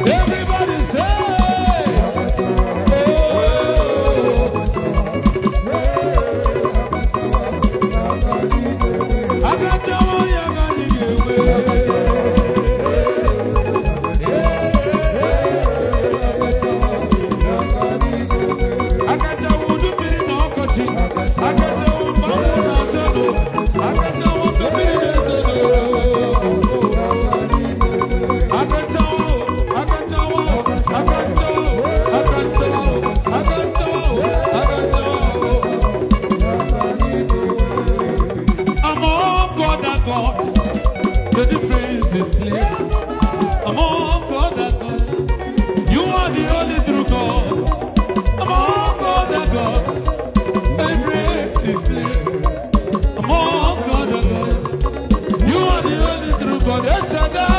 Everybody say, the difference is clear. Among other gods, you are the only true God. Among other gods, the difference is clear. Among other gods, you are the only true God. Yes, Shaddai.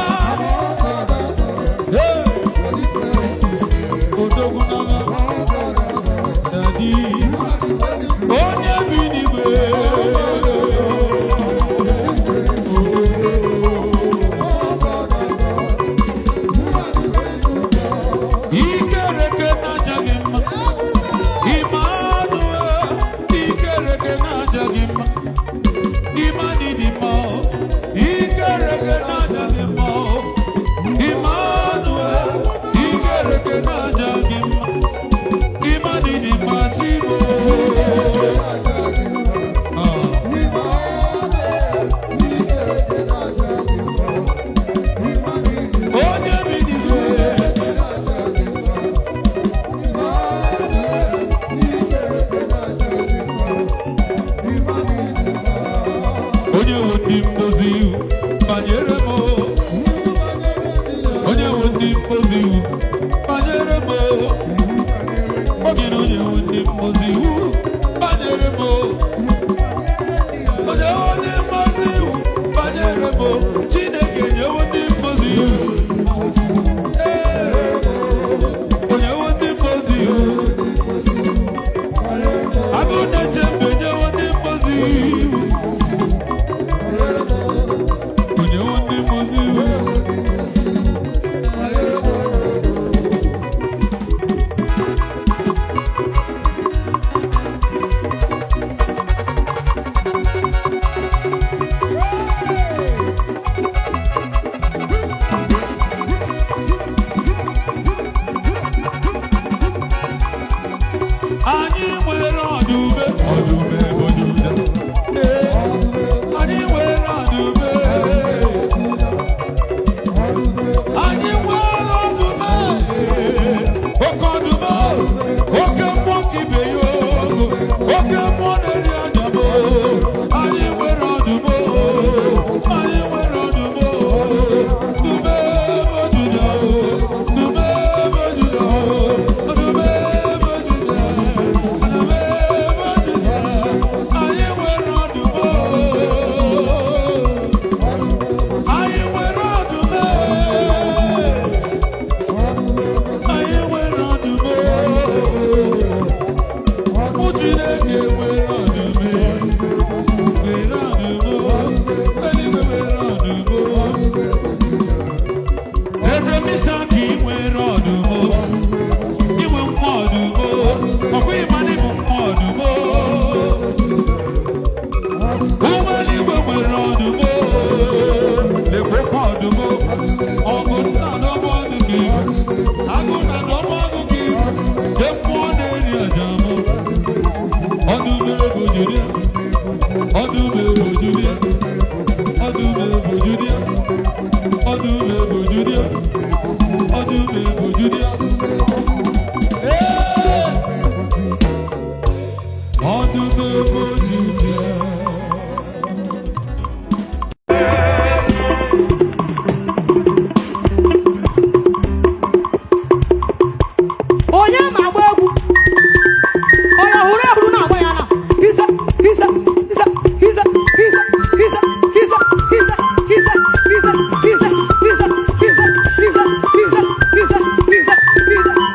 Giza.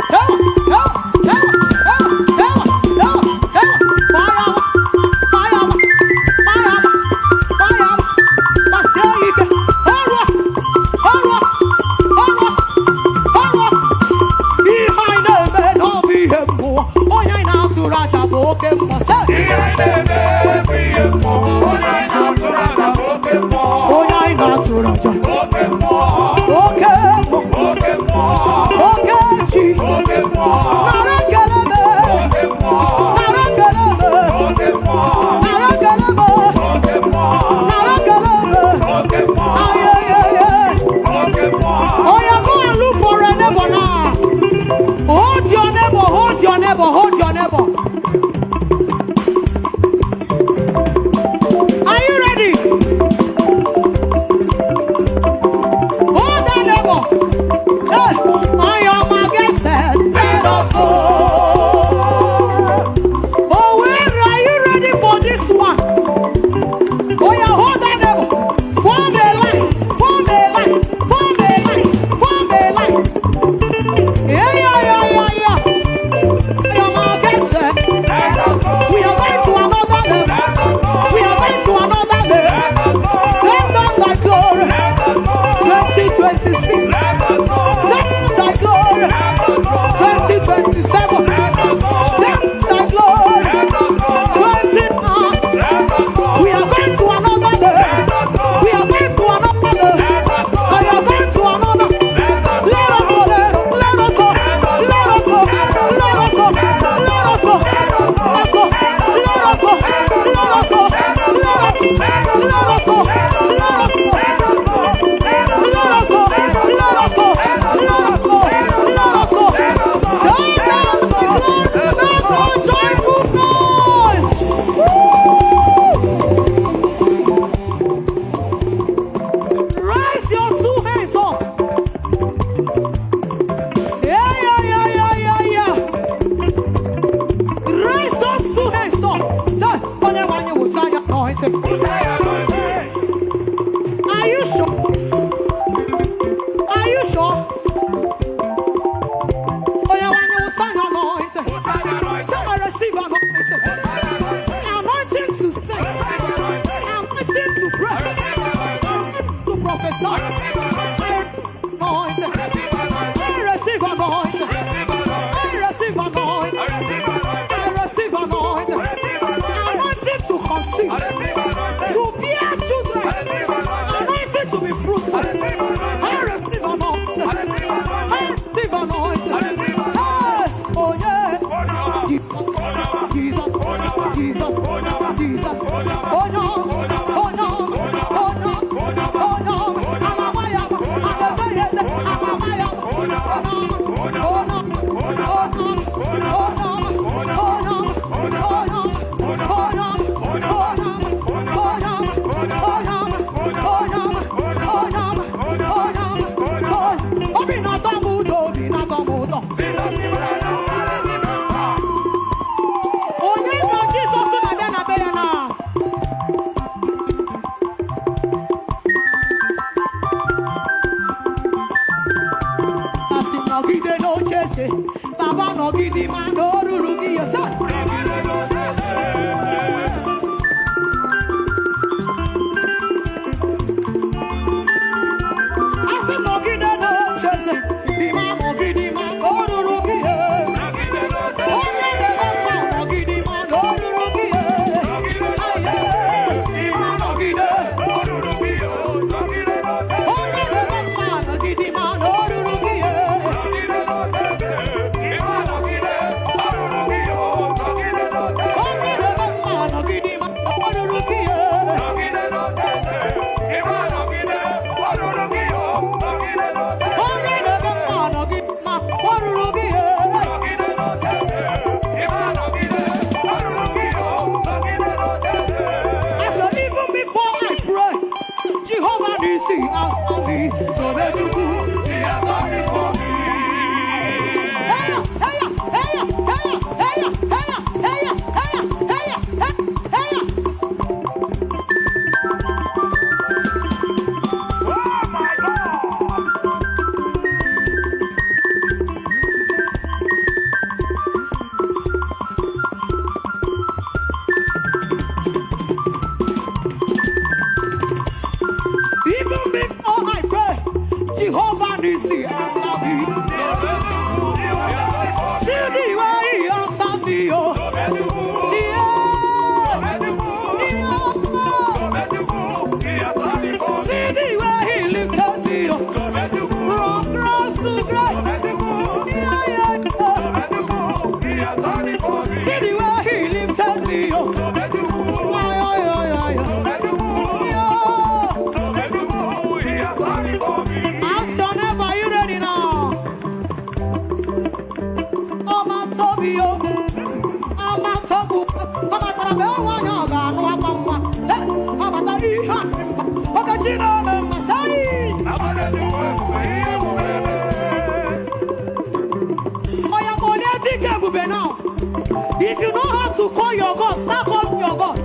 If you know how to call your God, start calling your God.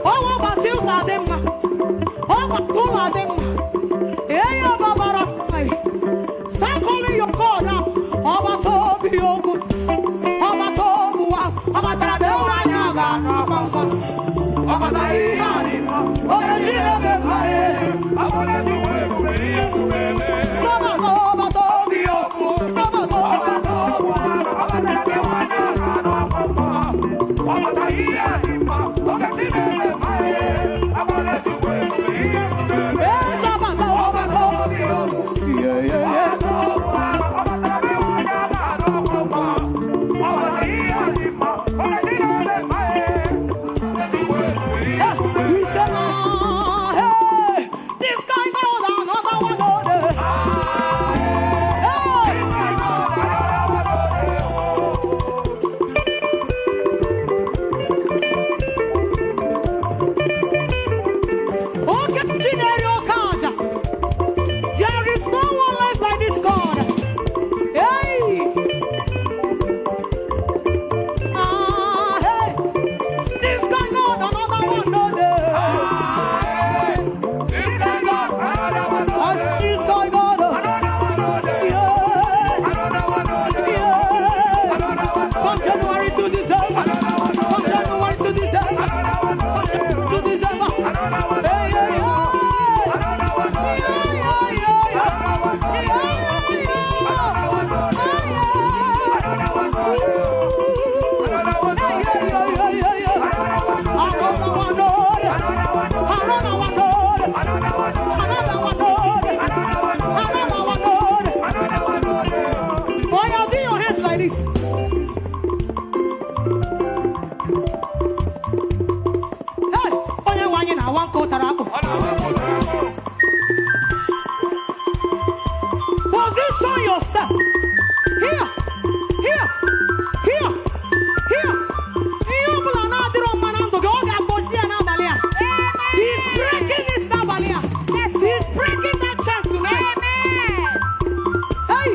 Oh, what things are them now? Oh, what cool are them now? Yeah, Baba, start calling your God now. Oh, what to be your good. Oh, what to be what? Oh, what to be what? Oh, what I am. Oh, the children of the fire. I want to be yourself. Here, here, here, here. Ihe ọbụla na-adịrọ mma na ndụ gị, ọ ga-akpọchi ya n'abalị a. He's breaking it n'abalị a. He's breaking that chain tonight. Hey!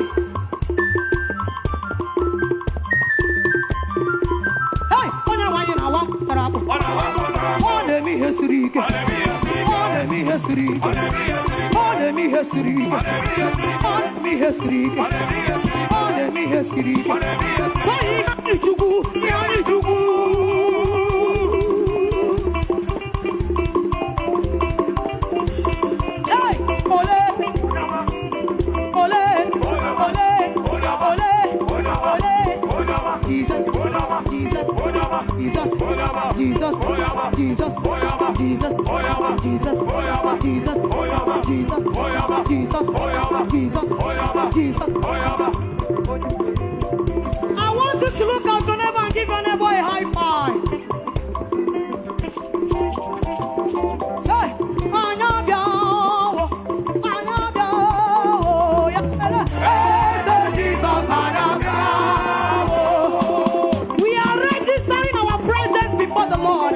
Hey! Onye nwanyị na-awa mkpara akpụ. Ọ na-eme ihe siri ike. Ọ na-eme ihe siri ike. Ọ na-eme ihe siri ike. Ọ na-eme ihe siri ike. Ọ na-eme ihe siri ike. Ihe anyị Chukwu, ihe anyị Chukwu. Hey! Ole! Ole! Ole! Ole! Ole! Jesus! Jesus! Jesus! Jesus! Jesus! Jesus! Jesus! Jesus! Jesus! Jesus! Jesus! I want you to look out your neighbor and give your neighbor a high five. Say, Anyabiawo, Anyabiawo, yeah, say Jesus, Anyabiawo. We are registering our presence before the Lord.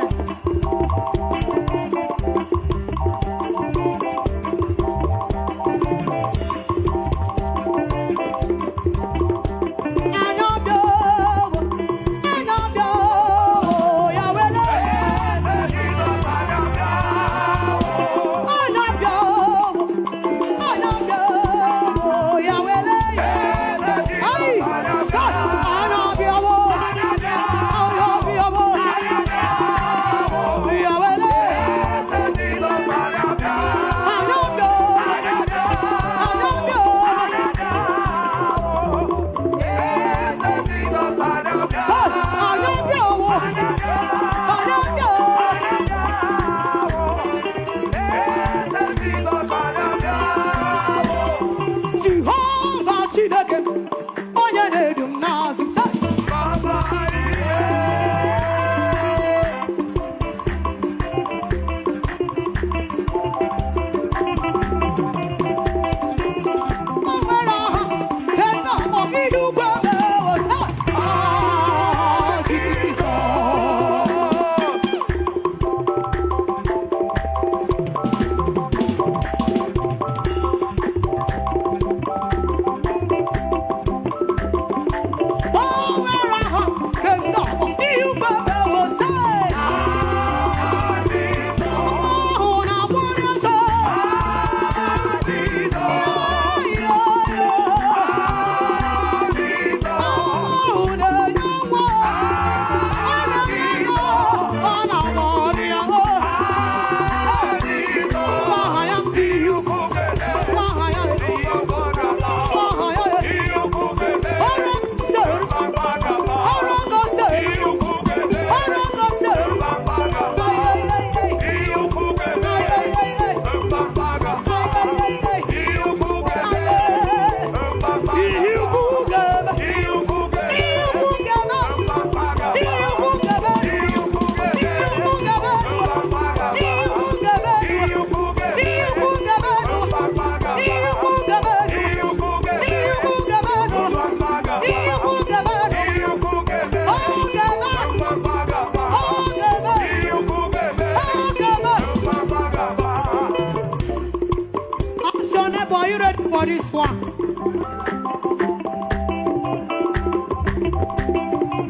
Are you ready for this one?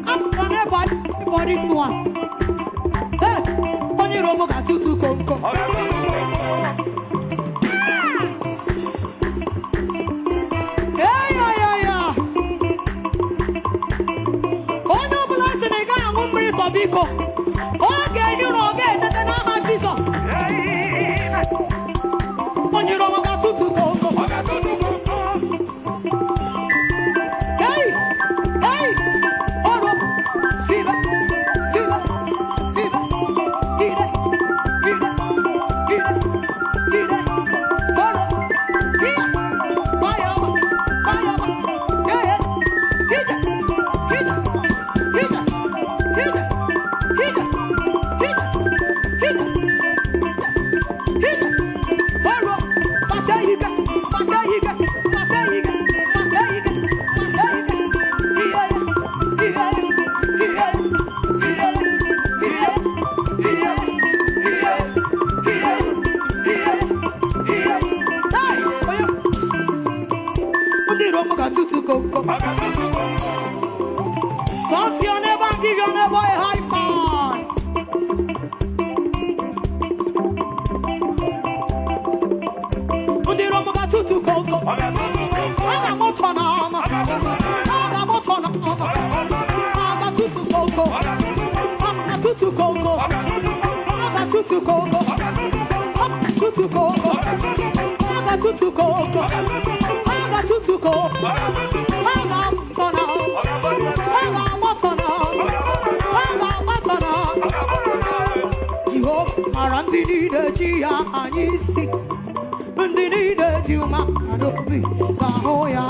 I'm gonna buy for this one. Hey, only Romo got two come. Yeah. Oh no, bless the guy. I'm going to Biko. Okay, you know, okay, that's not Jesus. Only Romo got two come. Hey, hold up, see that, get it, hold up, here, fire, get it, hit it, Romo got to go. Talk to your neighbor and give your neighbor a high five. Romo got to go. I got more on. I got more on. I got to go. I got to go. I got to go. To go, I got to go, I got to go, I got fun, I got fun, I got fun. You are the leader, Gia, and you see, and the leader, you might not be the Hoya.